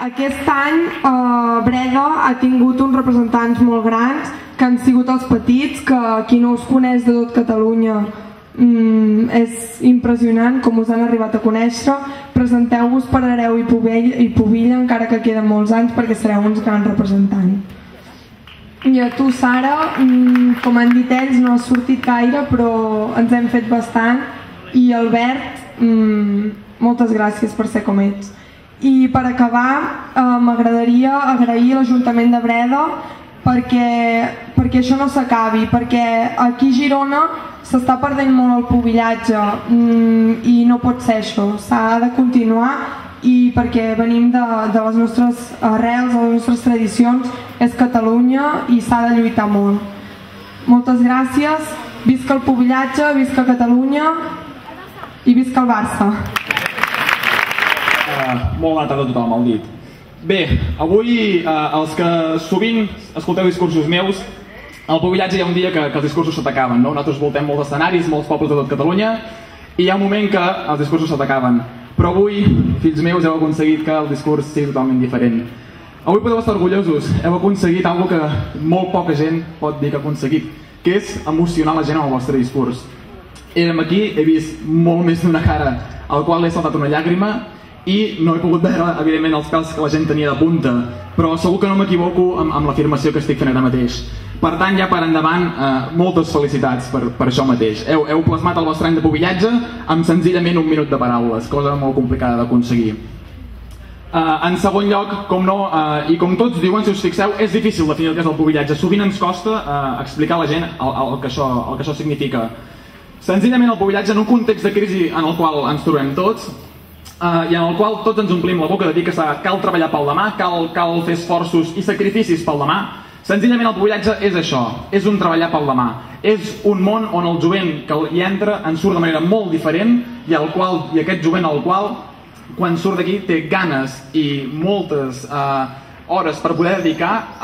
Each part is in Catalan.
Aquest any Breda ha tingut uns representants molt grans que han sigut els petits, que qui no us coneix de tot Catalunya és impressionant com us han arribat a conèixer. Presenteu-vos per Areu i Pubilla, encara que queden molts anys, perquè sereu uns grans representants. I a tu, Sara, com han dit ells, no has sortit gaire, però ens hem fet bastant. I Albert, moltes gràcies per ser com ets. I per acabar, m'agradaria agrair a l'Ajuntament de Breda perquè això no s'acabi, perquè aquí a Girona s'està perdent molt el pubillatge i no pot ser això, s'ha de continuar, i perquè venim de les nostres arrels, de les nostres tradicions, és Catalunya i s'ha de lluitar molt. Moltes gràcies, visca el pubillatge, visca Catalunya i visca el Barça. Molt bona tarda a tothom, mal dit. Bé, avui els que sovint escolteu discursos meus, al pubillatge hi ha un dia que els discursos s'atacaven, no? Nosaltres voltem molts escenaris, molts pobles de tot Catalunya, i hi ha un moment que els discursos s'atacaven. Però avui, fills meus, heu aconseguit que el discurs sigui totalment diferent. Avui podeu estar orgullosos, heu aconseguit alguna que molt poca gent pot dir que ha aconseguit, que és emocionar la gent amb el vostre discurs. Érem aquí, he vist molt més d'una cara al qual he saltat una llàgrima, i no he pogut veure, evidentment, els pèls que la gent tenia de punta, però segur que no m'equivoco amb l'afirmació que estic fent ara mateix. Per tant, ja per endavant, moltes felicitats per això mateix. Heu plasmat el vostre any de pubillatge amb senzillament un minut de paraules, cosa molt complicada d'aconseguir. En segon lloc, com no, i com tots diuen, si us fixeu, és difícil definir el que és el pubillatge. Sovint ens costa explicar a la gent el que això significa. Senzillament el pubillatge, en un context de crisi en el qual ens trobem tots, i en el qual tots ens omplim la boca de dir que cal treballar pel demà, cal fer esforços i sacrificis pel demà. Senzillament el pubillatge és això, és un treballar pel demà. És un món on el jovent que hi entra en surt de manera molt diferent i aquest jovent al qual, quan surt d'aquí, té ganes i moltes hores per poder dedicar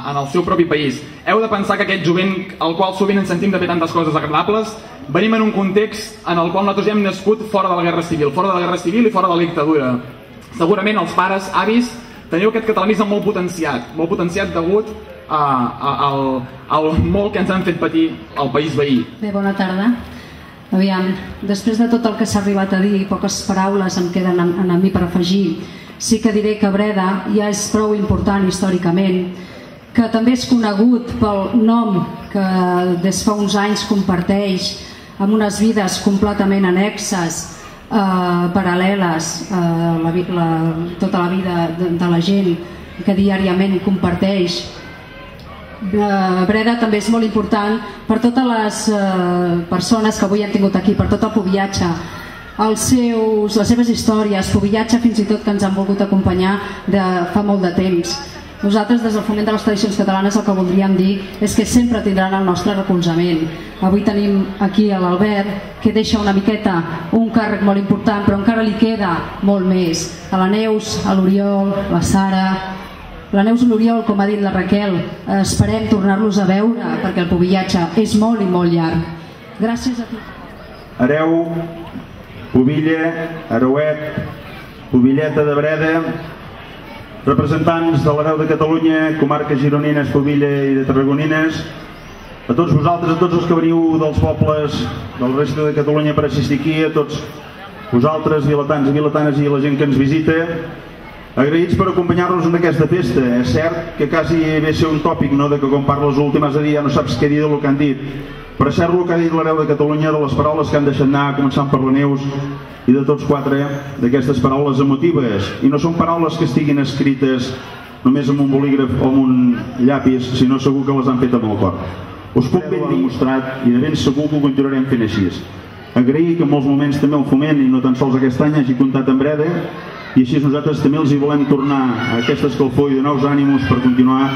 en el seu propi país. Heu de pensar que aquest jovent al qual sovint ens sentim de fer tantes coses agradables, venim en un context en el qual nosaltres ja hem nascut fora de la guerra civil i fora de la dictadura. Segurament els pares, avis, teniu aquest catalanisme molt potenciat degut al molt que ens han fet patir al país veí. Bé, bona tarda. Aviam, després de tot el que s'ha arribat a dir, poques paraules em queden a mi per afegir. Sí que diré que Breda ja és prou important històricament, que també és conegut pel nom que des fa uns anys comparteix amb unes vides completament annexes, paral·leles, tota la vida de la gent que diàriament comparteix. Breda també és molt important per totes les persones que avui han tingut aquí, per tot el pubillatge, les seves històries, pubillatge fins i tot que ens han volgut acompanyar de fa molt de temps. Nosaltres, des del Foment de les Tradicions Catalanes, el que voldríem dir és que sempre tindran el nostre recolzament. Avui tenim aquí l'Albert, que deixa una miqueta un càrrec molt important, però encara li queda molt més. A la Neus, a l'Oriol, la Sara, la Neus i l'Oriol, com ha dit la Raquel, esperem tornar-los a veure, perquè el pubillatge és molt i molt llarg. Gràcies a tots. Areu, Pubilla, Areuet, Pubilleta de Breda, representants de l'Areu de Catalunya, comarques gironines, Pubilla i de Tarragonines, a tots vosaltres, a tots els que veniu dels pobles del resta de Catalunya per assistir aquí, a tots vosaltres, vilatans i vilatanes i la gent que ens visita, agraïts per acompanyar-nos en aquesta festa. És cert que quasi ve a ser un tòpic, no?, de que quan parles l'últim has de dir ja no saps què dir del que han dit, però és cert el que ha dit l'Areu de Catalunya, de les paraules que han deixat anar, començant per la Neus i de tots quatre, d'aquestes paraules emotives, i no són paraules que estiguin escrites només amb un bolígraf o amb un llapis, sinó segur que les han fet amb el cor. Us puc ben demostrat i de ben segur que ho continuarem fent així. Agrair que en molts moments també el Foment, i no tan sols aquest any, hagi comptat amb Breda, i així nosaltres també els hi volem tornar a aquesta escalfor i de nous ànims per continuar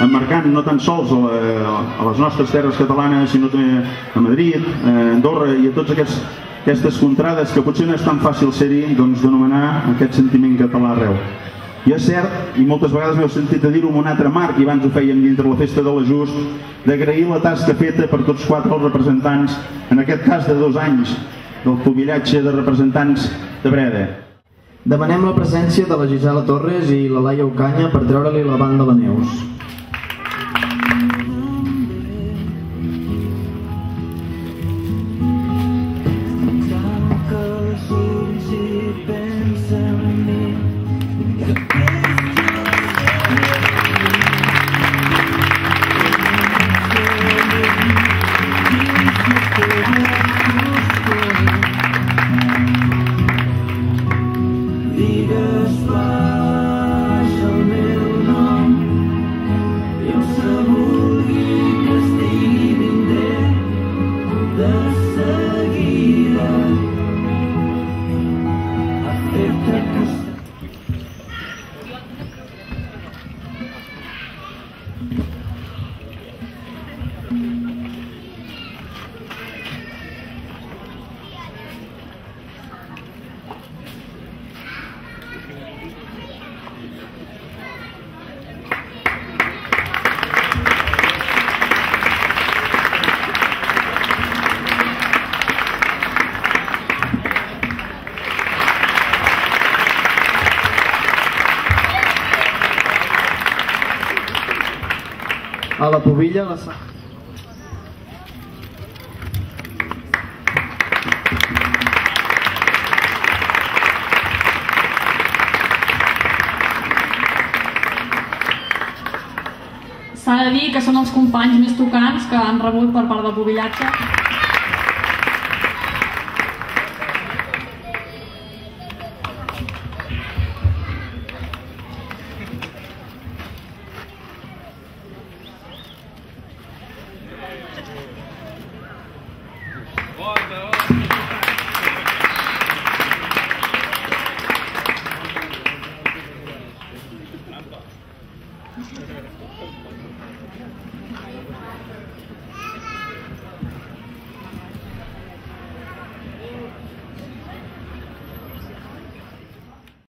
emmarcant no tan sols a les nostres terres catalanes, sinó també a Madrid, a Andorra i a totes aquestes contrades que potser no és tan fàcil ser-hi, doncs d'anomenar aquest sentiment català arreu. I és cert, i moltes vegades m'heu sentit a dir-ho amb un altre marc, i abans ho fèiem dintre la festa de l'Ajust, d'agrair la tasca feta per tots quatre els representants, en aquest cas de 2 anys, del pubillatge de representants de Breda. Demanem la presència de la Gisela Torres i la Laia Ocaña per treure-li la banda a la Neus. A la pubilla la Sara. S'ha de dir que són els companys més tocants que han rebut per part del pubillatge.